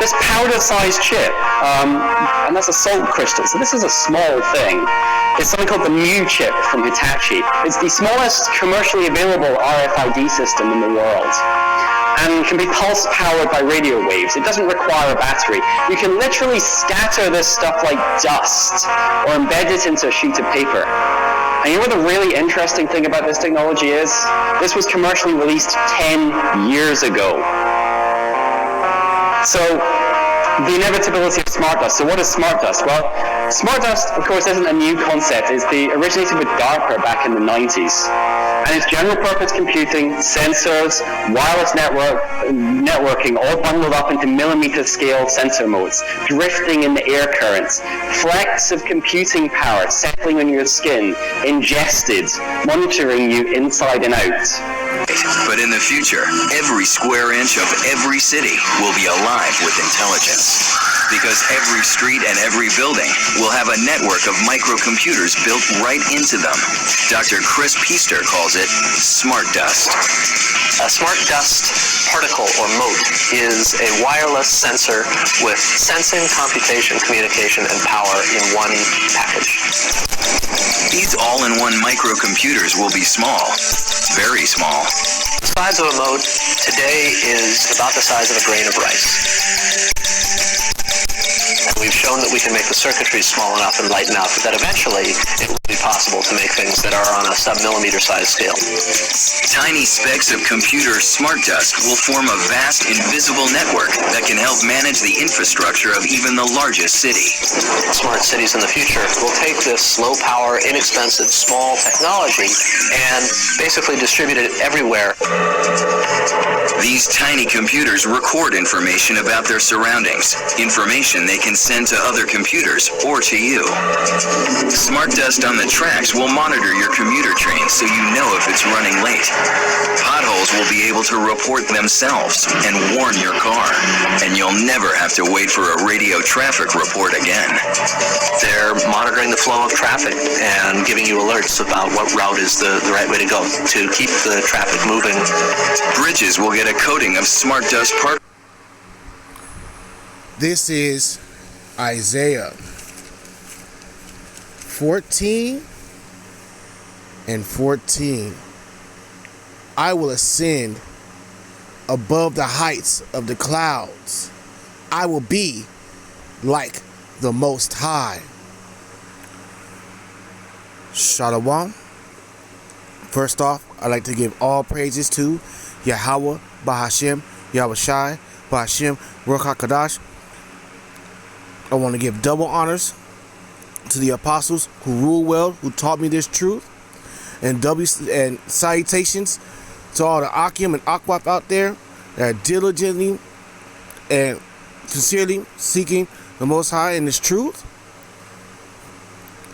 this powder-sized chip, and that's a salt crystal, so this is a small thing. It's something called the Mu chip from Hitachi. It's the smallest commercially available RFID system in the world, and can be pulse-powered by radio waves. It doesn't require a battery. You can literally scatter this stuff like dust, or embed it into a sheet of paper. And you know what the really interesting thing about this technology is? This was commercially released 10 years ago. So, the inevitability of smart dust. So what is smart dust? Well, smart dust, of course, isn't a new concept. It originated with DARPA back in the 90s. And it's general purpose computing, sensors, wireless networking, all bundled up into millimeter scale sensor modes, drifting in the air currents, flecks of computing power settling on your skin, ingested, monitoring you inside and out. But in the future, every square inch of every city will be alive with intelligence. Because every street and every building will have a network of microcomputers built right into them. Dr. Chris Piester calls it smart dust. A smart dust particle, or mote, is a wireless sensor with sensing, computation, communication, and power in one package. These all-in-one microcomputers will be small, very small. The size of a mote today is about the size of a grain of rice. And we've shown that we can make the circuitry small enough and light enough that eventually it will be possible to make things that are on a sub-millimeter size scale. Tiny specks of computer smart dust will form a vast invisible network that can help manage the infrastructure of even the largest city. Smart cities in the future will take this low-power, inexpensive, small technology and basically distribute it everywhere. These tiny computers record information about their surroundings, information they can send to other computers or to you. Smart dust on the tracks will monitor your commuter train so you know if it's running late. Potholes will be able to report themselves and warn your car, and you'll never have to wait for a radio traffic report again. They're monitoring the flow of traffic and giving you alerts about what route is the right way to go to keep the traffic moving. Bridges will get a coating of smart dust particles. This is Isaiah 14 and 14. I will ascend above the heights of the clouds. I will be like the Most High. Shalom. First off, I'd like to give all praises to Yahweh, Bahashem, Yahweh Shai, Bahashem, Ruach HaKadosh. I want to give double honors to the apostles who rule well, who taught me this truth, and salutations to all the Akim and Akwaf out there that are diligently and sincerely seeking the Most High in this truth.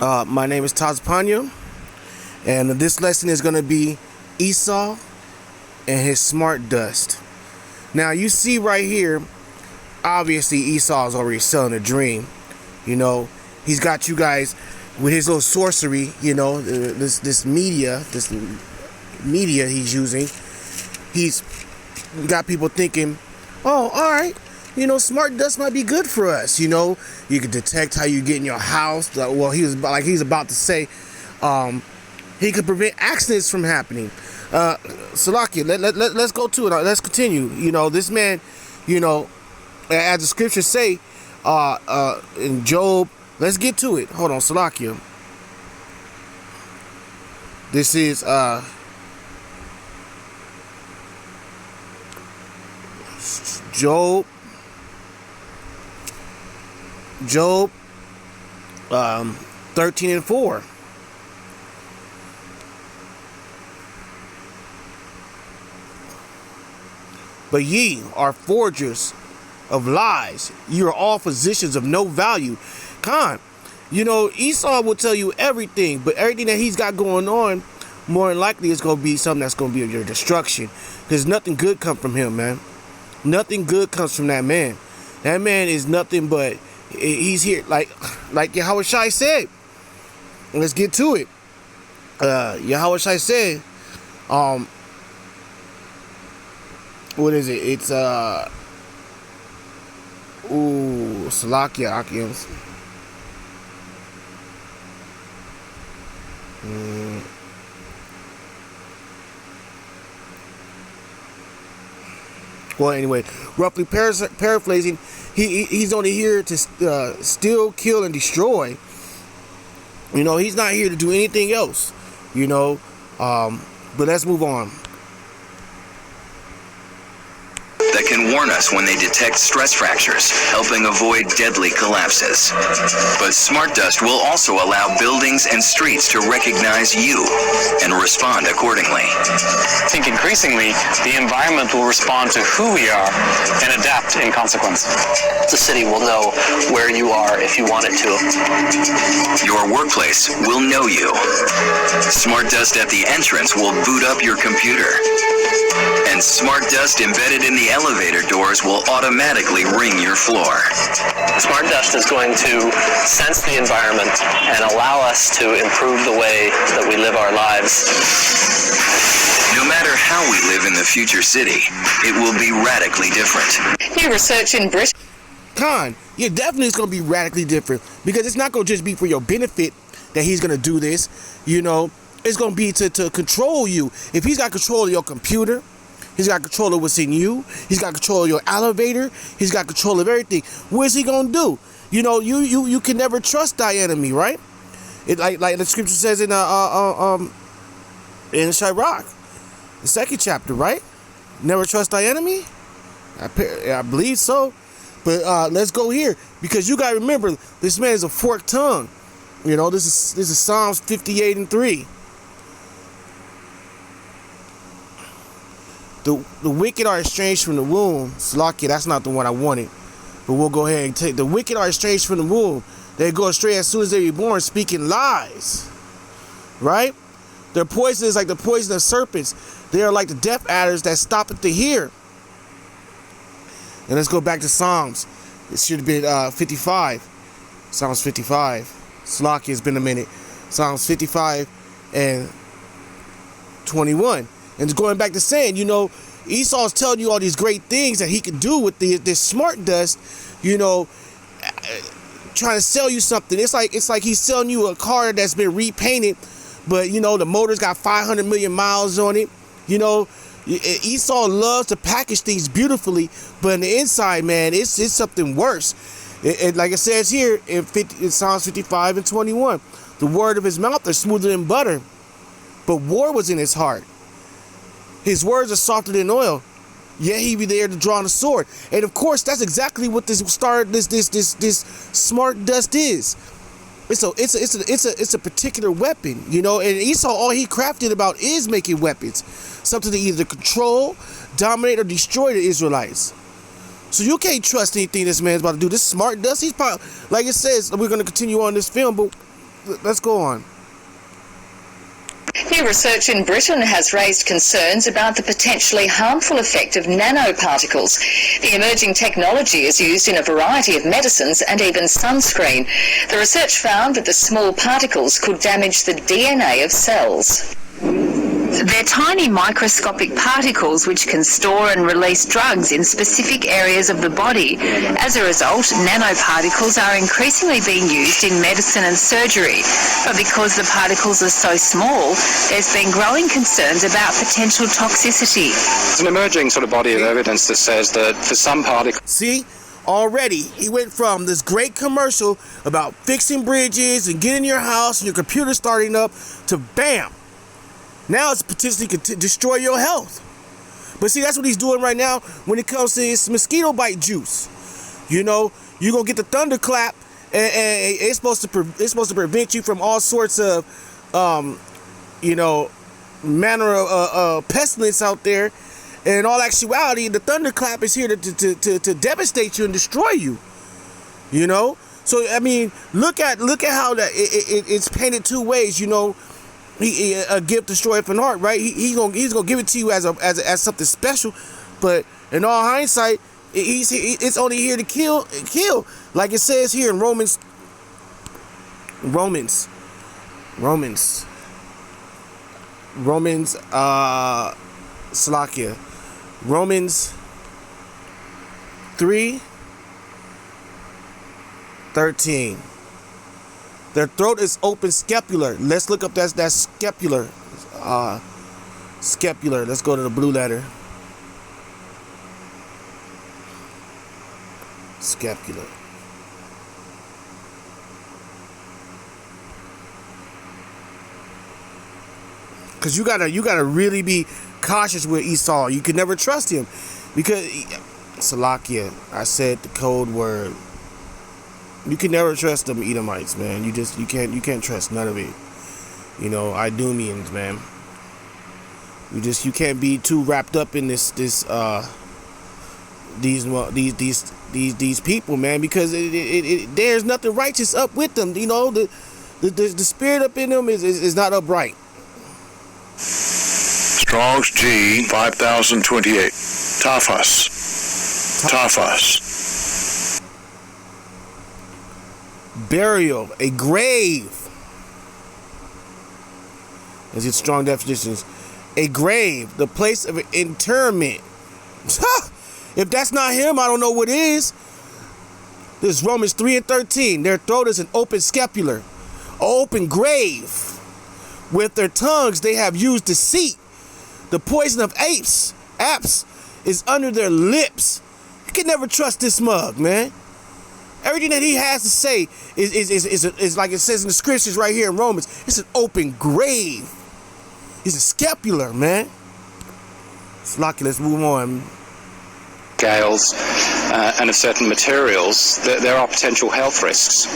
My name is Tazpanya, and this lesson is going to be Esau and his smart dust. Now you see right here, obviously Esau's already selling a dream. You know, he's got you guys with his little sorcery, you know, this media he's using. He's got people thinking, oh, all right, you know, smart dust might be good for us. You know, you can detect how you get in your house. Well, he's about to say, he could prevent accidents from happening. Salakia, let's go to it. Let's continue. You know, this man, you know, as the scriptures say, in Job, let's get to it. Hold on, Salakia. This is Job 13 and 4. But ye are forgers of lies. You are all physicians of no value. Khan, you know, Esau will tell you everything, but everything that he's got going on, more than likely is going to be something that's going to be your destruction. Because nothing good comes from him, man. Nothing good comes from that man. That man is nothing but, he's here, like Yahweh Shai said. Let's get to it. Yahweh Shai said, what is it? It's Ooh, Salakia Akims. Well, anyway, roughly paraphrasing, he's only here to steal, kill, and destroy. You know, he's not here to do anything else. You know, but let's move on. That can warn us when they detect stress fractures, helping avoid deadly collapses. But Smart Dust will also allow buildings and streets to recognize you and respond accordingly. I think increasingly, the environment will respond to who we are and adapt in consequence. The city will know where you are if you want it to. Your workplace will know you. Smart Dust at the entrance will boot up your computer. And Smart Dust embedded in the elevator doors will automatically ring your floor. Smart Dust is going to sense the environment and allow us to improve the way that we live our lives. No matter how we live in the future city, it will be radically different. New research in Britain. Khan, yeah, definitely it's going to be radically different, because it's not going to just be for your benefit that he's going to do this. You know, it's going to be to control you. If he's got control of your computer, he's got control of what's in you, he's got control of your elevator, he's got control of everything. What is he going to do? You know, you can never trust thy enemy, right? It like the scripture says in Sirach, the 2nd chapter, right? Never trust thy enemy? I believe so. But let's go here, because you gotta remember, this man is a forked tongue. You know, this is Psalms 58:3. The wicked are estranged from the womb. Slakia, that's not the one I wanted. But we'll go ahead and take the wicked are estranged from the womb. They go astray as soon as they be born, speaking lies. Right? Their poison is like the poison of serpents. They are like the deaf adders that stoppeth to hear. And let's go back to Psalms. It should have been 55. Psalms 55. Slakia, it's been a minute. Psalms 55 and 21. And going back to saying, you know, Esau's telling you all these great things that he can do with this Smart Dust, you know, trying to sell you something. It's like he's selling you a car that's been repainted, but, you know, the motor's got 500 million miles on it. You know, Esau loves to package things beautifully, but in the inside, man, it's something worse. Like it says here in Psalms 55 and 21, the word of his mouth is smoother than butter, but war was in his heart. His words are softer than oil, yet he be there to draw on a sword. And of course, that's exactly what this Smart Dust is. It's a particular weapon, you know. And Esau, all he crafted about is making weapons, something to either control, dominate, or destroy the Israelites. So you can't trust anything this man's about to do. This Smart Dust, he's probably, like it says, we're going to continue on this film, but let's go on. New research in Britain has raised concerns about the potentially harmful effect of nanoparticles. The emerging technology is used in a variety of medicines and even sunscreen. The research found that the small particles could damage the DNA of cells. They're tiny microscopic particles which can store and release drugs in specific areas of the body. As a result, nanoparticles are increasingly being used in medicine and surgery. But because the particles are so small, there's been growing concerns about potential toxicity. There's an emerging sort of body of evidence that says that for some particles... See? Already, he went from this great commercial about fixing bridges and getting your house and your computer starting up to bam! Now it's potentially could destroy your health. But see, that's what he's doing right now when it comes to his mosquito bite juice. You know, you're going to get the thunderclap, and it's supposed to prevent you from all sorts of, you know, manner of pestilence out there. And in all actuality, the thunderclap is here to devastate you and destroy you. You know? So, I mean, look at how that it's painted two ways, you know. A gift destroyed from the heart, right? He's gonna give it to you as something special, but in all hindsight, it's only here to kill, like it says here in Romans, Slakia, Romans 3 13. Their throat is open scapular. Let's look up that scapular. Scapular. Let's go to the blue letter. Scapular. Because you gotta really be cautious with Esau. You can never trust him, because Salakia, I said the code word. You can never trust them Edomites, man. You can't trust none of it. You know, Idumeans, man. You can't be too wrapped up in these people, man, because there's nothing righteous up with them. You know, the spirit up in them is not upright. Strong's G 5028. Tafas. Burial, a grave. Is it strong definitions? A grave, the place of interment. If that's not him, I don't know what is. This is Romans 3 and 13. Their throat is an open scapular, an open grave. With their tongues they have used deceit. The poison of apes is under their lips. You can never trust this mug, man. Everything that he has to say is like it says in the scriptures right here in Romans. It's an open grave. It's a scapular, man. It's lucky. Let's move on. Scales and of certain materials, there are potential health risks.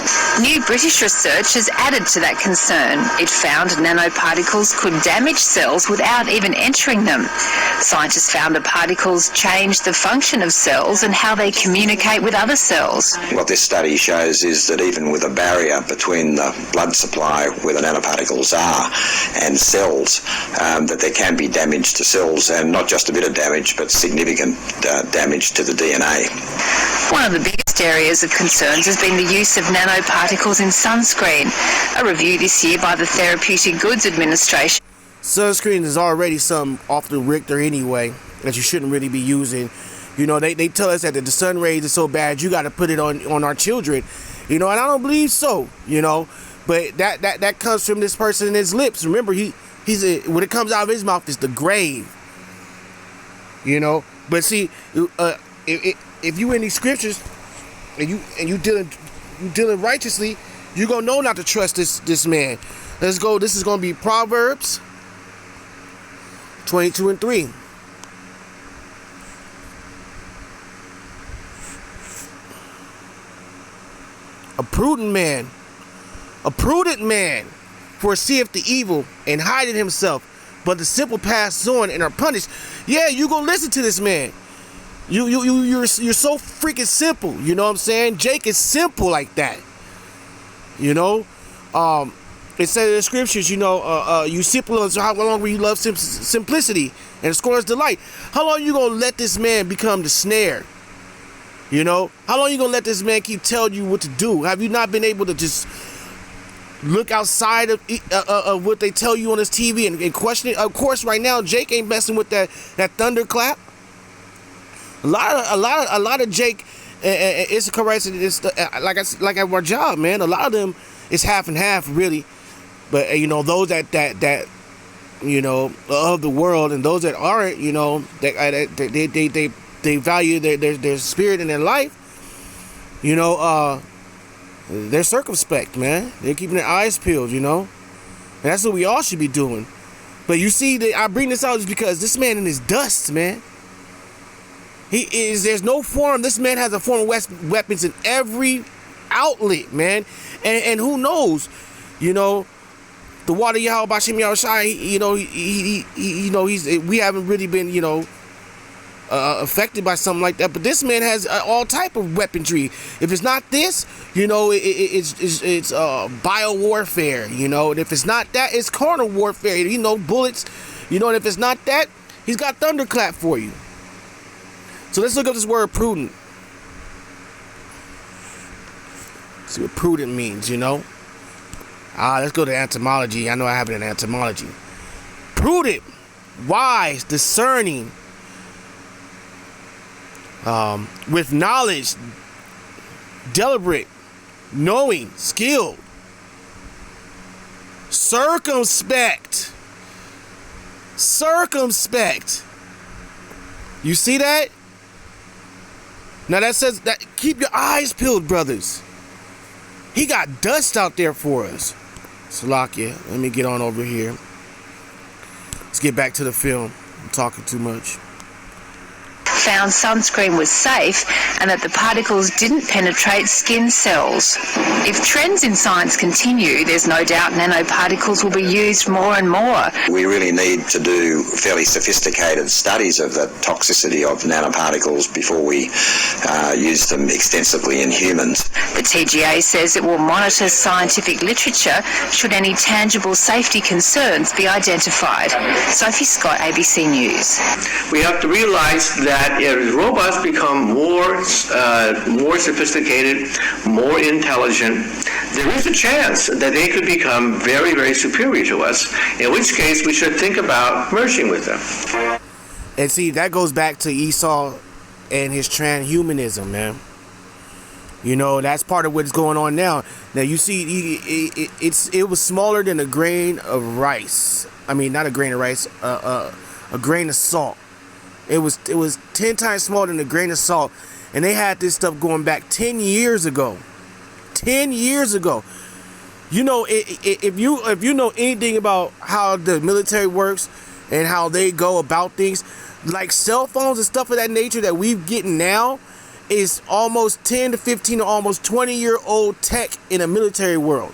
New British research has added to that concern. It found nanoparticles could damage cells without even entering them. Scientists found the particles change the function of cells and how they communicate with other cells. What this study shows is that even with a barrier between the blood supply where the nanoparticles are and cells, that there can be damage to cells, and not just a bit of damage, but significant damage to the DNA. One of the biggest areas of concerns has been the use of nanoparticles in sunscreen. A review this year by the Therapeutic Goods Administration. Sunscreen is already something off the Richter anyway that you shouldn't really be using. You know, they tell us that the sun rays are so bad you got to put it on our children. You know, and I don't believe so. You know, but that comes from this person in his lips. Remember, when it comes out of his mouth, it's the grave. You know. But see, if you in these scriptures and you dealing righteously, you're gonna know not to trust this man. Let's go. This is gonna be Proverbs 22 and 3. A prudent man foreseeth the evil and hideth himself, but the simple pass on and are punished. Yeah, you gonna listen to this man. You're so freaking simple. You know what I'm saying? Jake is simple like that. You know, it says in the scriptures, you know, you simple. So how long will you love simplicity and scorns delight? How long you gonna let this man become the snare? You know, how long you gonna let this man keep telling you what to do? Have you not been able to just look outside of what they tell you on this TV and question it? Of course, right now Jake ain't messing with that thunderclap. A lot of Jake Issachar writes it's like at our job, man. A lot of them is half and half, really. But you know, those that you know of the world, and those that aren't, you know, they value their spirit and their life. You know, they're circumspect, man. They're keeping their eyes peeled, you know. And that's what we all should be doing. But you see, I bring this out just because this man in his dust, man. There's no form. This man has a form of weapons in every outlet, man. And who knows, you know, the water Yahweh Bashim Yahushai, you know, we haven't really been, you know, affected by something like that. But this man has all type of weaponry. If it's not this, you know, it's bio warfare, you know. And if it's not that, it's carnal warfare, you know, bullets, you know. And if it's not that, he's got thunderclap for you. So let's look up this word prudent. See what prudent means, you know. Let's go to etymology. I know I have it in etymology. Prudent, wise, discerning, with knowledge, deliberate, knowing, skilled, circumspect. You see that? Now that says that keep your eyes peeled, brothers. He got dust out there for us. Salakia, let me get on over here. Let's get back to the film. I'm talking too much. Found sunscreen was safe and that the particles didn't penetrate skin cells. If trends in science continue, there's no doubt nanoparticles will be used more and more. We really need to do fairly sophisticated studies of the toxicity of nanoparticles before we use them extensively in humans. The TGA says it will monitor scientific literature should any tangible safety concerns be identified. Sophie Scott, ABC News. We have to realize that as robots become more sophisticated, more intelligent, there is a chance that they could become very, very superior to us, in which case we should think about merging with them. And see, that goes back to Esau and his transhumanism, man. You know, that's part of what's going on now. Now, you see, it was smaller than a grain of rice. I mean, not a grain of rice, a grain of salt. It was 10 times smaller than a grain of salt. And they had this stuff going back 10 years ago. 10 years ago. You know, if you know anything about how the military works and how they go about things, like cell phones and stuff of that nature that we're getting now is almost 10 to 15 or almost 20-year-old tech in a military world.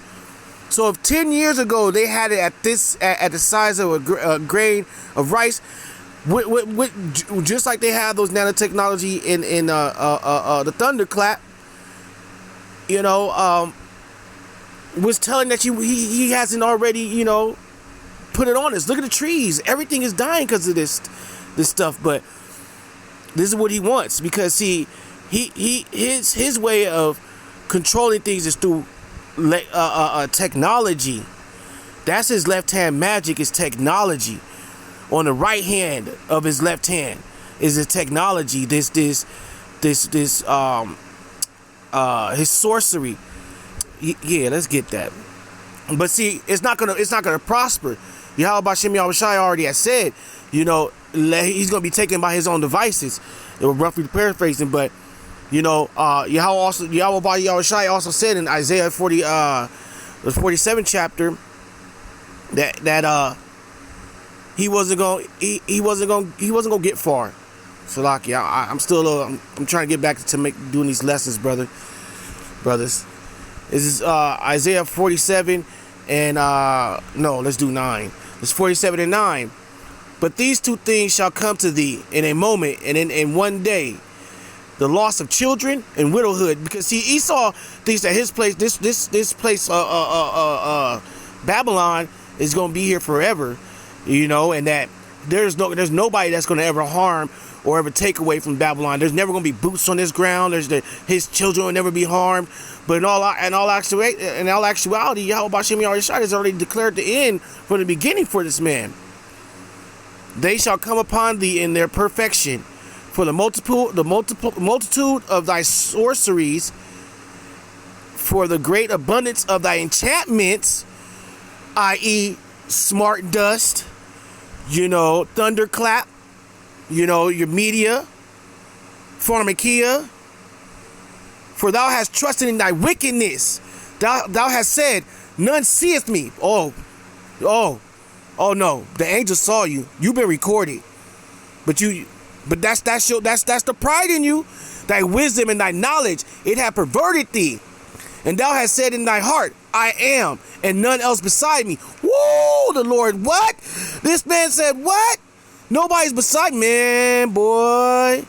So if 10 years ago they had it at the size of a grain of rice, just like they have those nanotechnology in the Thunderclap, you know, was telling that he hasn't already, you know, put it on us. Look at the trees; everything is dying because of this stuff. But this is what he wants, because his way of controlling things is through technology. That's his left hand magic, is technology. On the right hand of his left hand is the technology. His sorcery. Yeah, let's get that. But see, it's not gonna prosper. Yahweh Shem Yahushai already has said, you know, he's gonna be taken by his own devices. They were roughly paraphrasing, but you know, Yahweh Yahushai also said in Isaiah 47 chapter that he wasn't gonna get far. Salaki, I'm trying to get back to doing these lessons, brothers. This is Isaiah 47 and no, let's do 9. It's 47 and 9. But these two things shall come to thee in a moment and in one day: the loss of children and widowhood. Because see, Esau thinks that his place, this place, Babylon, is gonna be here forever. You know, and that there's nobody that's going to ever harm or ever take away from Babylon. There's never going to be boots on this ground. His children will never be harmed. But in all actuality, Yahweh Shem Yahushai has already declared the end from the beginning for this man. They shall come upon thee in their perfection, for the multitude of thy sorceries, for the great abundance of thy enchantments, i.e., smart dust, you know, thunderclap, you know, your media, pharmakia. For thou hast trusted in thy wickedness. Thou hast said, none seeth me. Oh no, the angel saw you. You've been recorded. But that's the pride in you. Thy wisdom and thy knowledge, it hath perverted thee. And thou hast said in thy heart, I am, and none else beside me. Whoa, the Lord, what? This man said, what? Nobody's beside me, man, boy.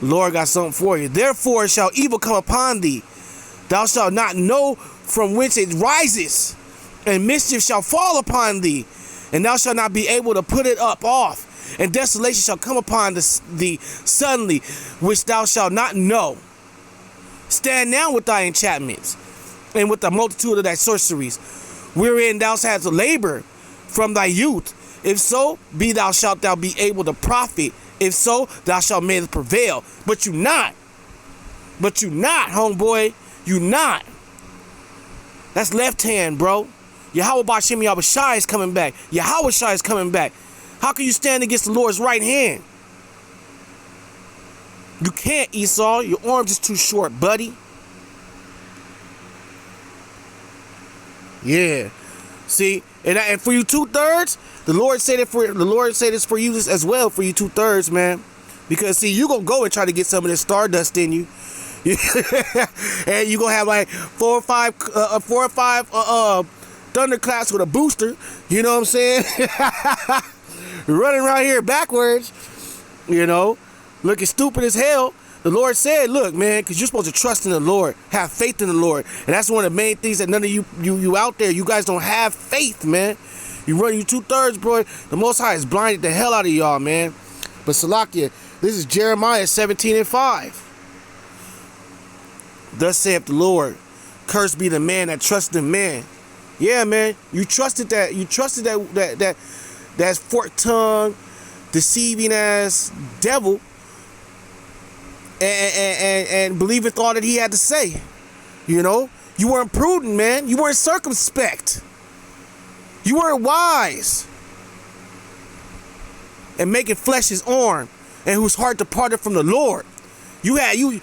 Lord got something for you. Therefore shall evil come upon thee. Thou shalt not know from whence it rises, and mischief shall fall upon thee, and thou shalt not be able to put it up off. And desolation shall come upon thee suddenly, which thou shalt not know. Stand now with thy enchantments, and with the multitude of thy sorceries, wherein thou hast labor from thy youth. If so, thou shalt be able to profit. If so, thou shalt may prevail. But you not, homeboy. You not. That's left hand, bro. Yahweh Ba'Shem Yahweh Shai is coming back. Yahweh Shai is coming back. How can you stand against the Lord's right hand? You can't, Esau. Your arms is too short, buddy. Yeah. See, and for you 2/3, the Lord said this for you as well, for you 2/3, man. Because see, you gonna go and try to get some of this stardust in you. And you gonna have like 4 or 5 thunderclaps with a booster. You know what I'm saying? Running around here backwards, you know, looking stupid as hell. The Lord said, look, man, because you're supposed to trust in the Lord, have faith in the Lord. And that's one of the main things that none of you out there, you guys don't have faith, man. You run you 2/3, bro. The Most High has blinded the hell out of y'all, man. But Salakia, this is Jeremiah 17:5. Thus saith the Lord, cursed be the man that trusted in man. Yeah, man, you trusted that forked tongue, deceiving ass devil, and believeth all that he had to say. You know, you weren't prudent, man. You weren't circumspect. You weren't wise. And making flesh his arm, and whose heart departed from the Lord. You had you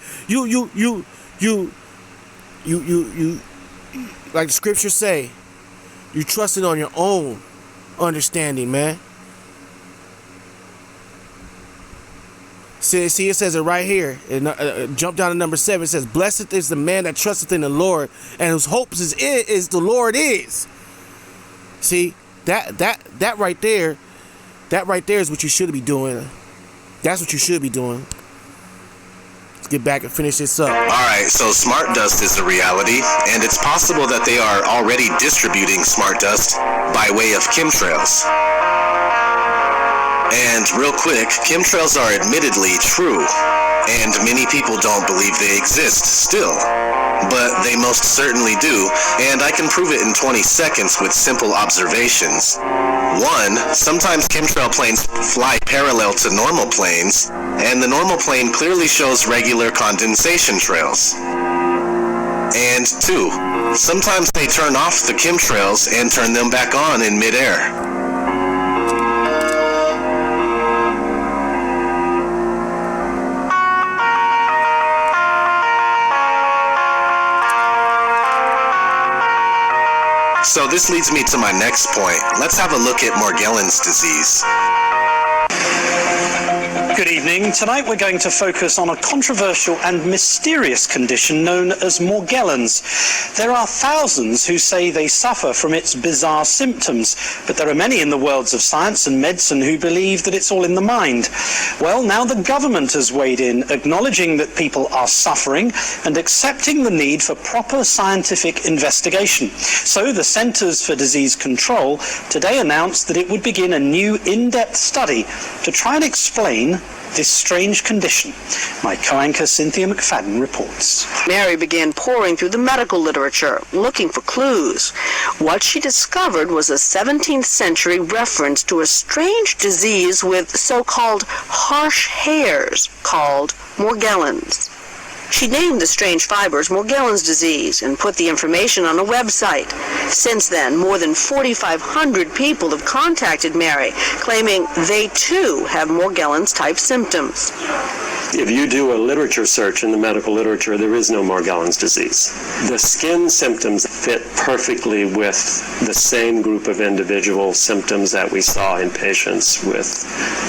like the scriptures say, you trusted on your own understanding, man. See, it says it right here. Jump down to number 7. It says, blessed is the man that trusteth in the Lord, and whose hopes is the Lord is. See, that right there is what you should be doing. That's what you should be doing. Let's get back and finish this up. Alright, so smart dust is a reality, and it's possible that they are already distributing smart dust by way of chemtrails. And real quick, chemtrails are admittedly true, and many people don't believe they exist still. But they most certainly do, and I can prove it in 20 seconds with simple observations. 1, sometimes chemtrail planes fly parallel to normal planes, and the normal plane clearly shows regular condensation trails. And 2, sometimes they turn off the chemtrails and turn them back on in midair. So this leads me to my next point. Let's have a look at Morgellons disease. Good evening. Tonight we're going to focus on a controversial and mysterious condition known as Morgellons. There are thousands who say they suffer from its bizarre symptoms, but there are many in the worlds of science and medicine who believe that it's all in the mind. Well, now the government has weighed in, acknowledging that people are suffering and accepting the need for proper scientific investigation. So the Centers for Disease Control today announced that it would begin a new in-depth study to try and explain this strange condition. My co-anchor Cynthia McFadden reports. Mary began poring through the medical literature, looking for clues. What she discovered was a 17th century reference to a strange disease with so-called harsh hairs called Morgellons. She named the strange fibers Morgellons disease and put the information on a website. Since then, more than 4,500 people have contacted Mary, claiming they too have Morgellons-type symptoms. If you do a literature search in the medical literature, there is no Morgellons disease. The skin symptoms fit perfectly with the same group of individual symptoms that we saw in patients with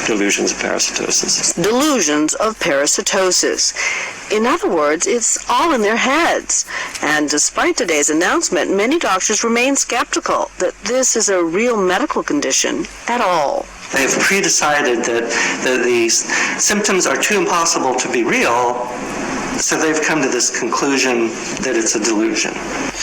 delusions of parasitosis. Delusions of parasitosis. In other words, it's all in their heads. And despite today's announcement, many doctors remain skeptical that this is a real medical condition at all. They've pre-decided that these symptoms are too impossible to be real, so they've come to this conclusion that it's a delusion.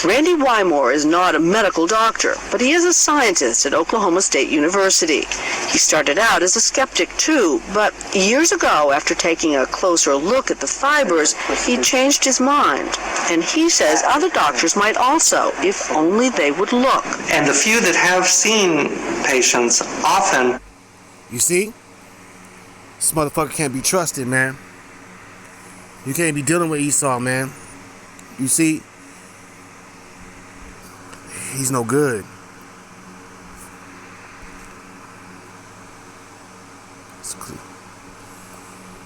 Randy Wymore is not a medical doctor, but he is a scientist at Oklahoma State University. He started out as a skeptic too, but years ago, after taking a closer look at the fibers, he changed his mind. And he says other doctors might also, if only they would look. And the few that have seen patients often... You see? This motherfucker can't be trusted, man. You can't be dealing with Esau, man. You see, he's no good.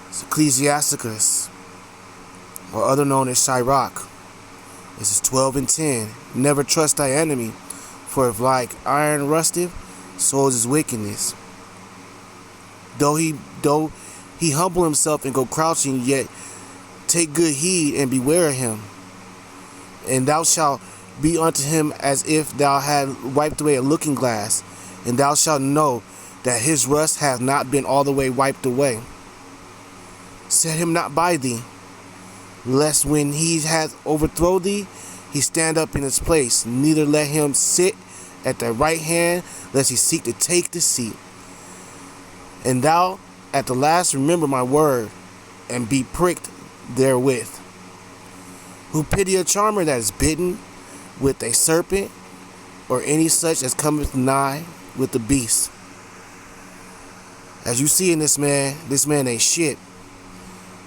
It's Ecclesiasticus, or other known as Sirach. This is 12 and 10. Never trust thy enemy, for if like iron rusteth, so is his wickedness. Though he humble himself and go crouching, yet take good heed and beware of him. And thou shalt be unto him as if thou had wiped away a looking glass, and thou shalt know that his rust hath not been all the way wiped away. Set him not by thee, lest when he hath overthrown thee, he stand up in his place. Neither let him sit at thy right hand, lest he seek to take the seat. And thou at the last remember my word, and be pricked therewith. Who pity a charmer that is bitten with a serpent, or any such as cometh nigh with the beast? As you see in this man ain't shit.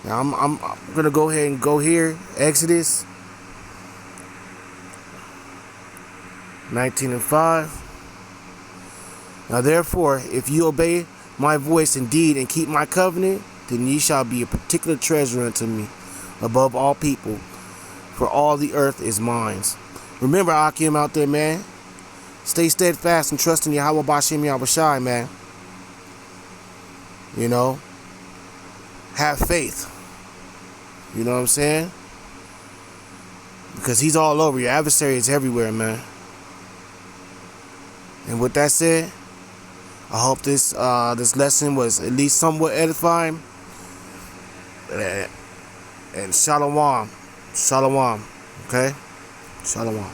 Now I'm gonna go ahead and go here. Exodus 19:5. Now therefore, if you obey my voice indeed and keep my covenant, then ye shall be a particular treasure unto me above all people, for all the earth is mine. Remember, Akim out there, man. Stay steadfast and trust in Yahweh B'Shem Yahushai, man. You know, have faith. You know what I'm saying? Because he's all over. Your adversary is everywhere, man. And with that said, I hope this lesson was at least somewhat edifying. And shalom. Shalom. Okay? Shalom.